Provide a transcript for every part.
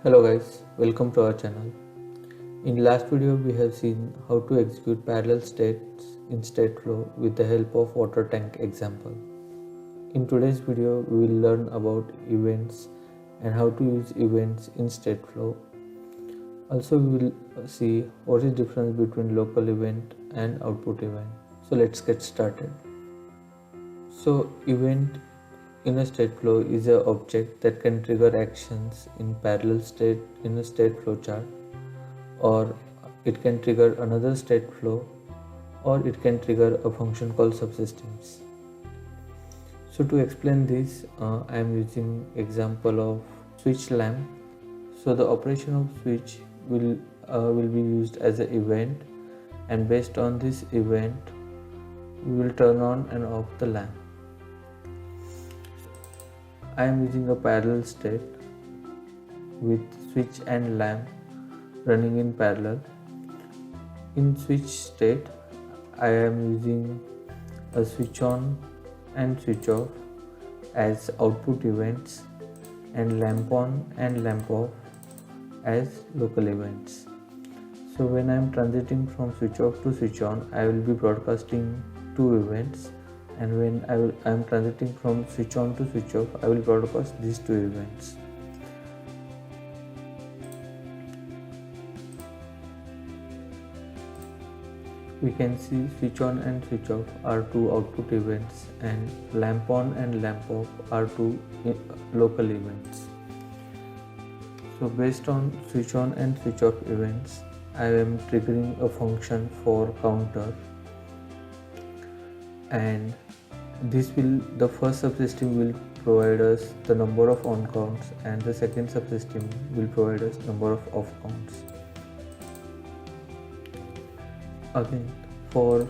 Hello guys, welcome to our channel. In last video we have seen how to execute parallel states in state flow with the help of water tank example. In today's video we will learn about events and how to use events in state flow. Also we will see what is difference between local event and output event. So let's get started. So event in a state flow is an object that can trigger actions in parallel state in a state flow chart, or it can trigger another state flow, or it can trigger a function called subsystems. So to explain this, I am using example of switch lamp. So the operation of switch will be used as an event, and based on this event we will turn on and off the lamp. I am using a parallel state with switch and lamp running in parallel. In switch state, I am using a switch on and switch off as output events, and lamp on and lamp off as local events. So when I am transiting from switch off to switch on, I will be broadcasting two events, and when I am transiting from switch on to switch off, I will broadcast these two events. We can see switch on and switch off are two output events, and lamp on and lamp off are two local events. So based on switch on and switch off events, I am triggering a function for counter, and the first subsystem will provide us the number of on counts, and the second subsystem will provide us number of off counts. Again, for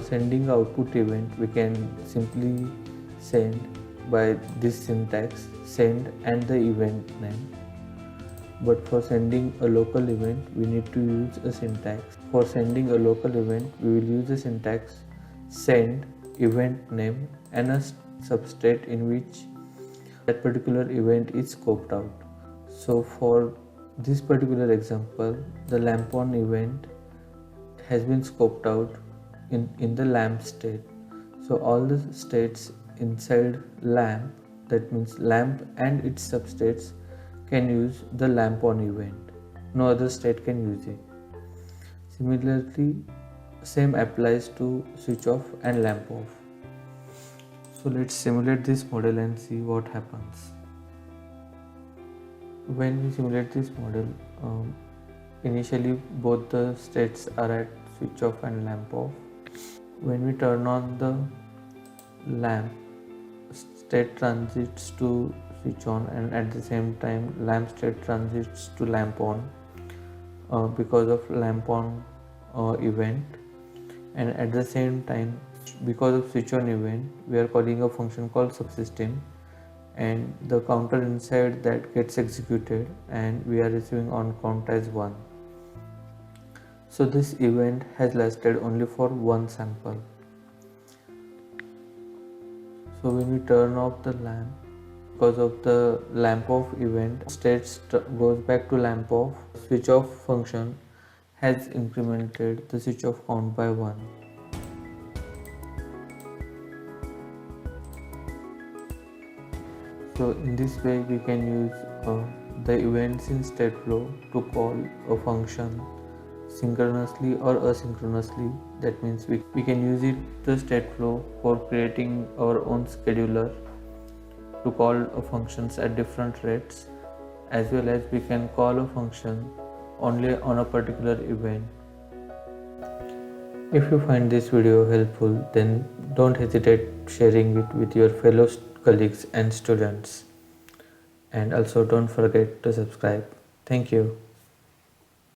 sending output event, we can simply send by this syntax, send and the event name. But for sending a local event, we need to use a syntax. For sending a local event, we will use the syntax send event name and a substate in which that particular event is scoped out. So for this particular example, the lamp on event has been scoped out in the lamp state. So all the states inside lamp, that means lamp and its substates, can use the lamp on event. No other state can use it. Similarly, same applies to switch off and lamp off. So let's simulate this model and see what happens. When we simulate this model, initially both the states are at switch off and lamp off. When we turn on the lamp, state transits to switch on, and at the same time lamp state transits to lamp on because of lamp on event, and at the same time because of switch on event we are calling a function called subsystem, and the counter inside that gets executed and we are receiving on count as 1. So this event has lasted only for one sample. So when we turn off the lamp, because of the lamp off event, state goes back to lamp off. Switch off function has incremented the switch off count by 1. So in this way we can use the events in state flow to call a function synchronously or asynchronously. That means we can use it the state flow for creating our own scheduler to call functions at different rates, as well as we can call a function only on a particular event. If you find this video helpful, then don't hesitate sharing it with your fellow colleagues and students, and also don't forget to subscribe. Thank you.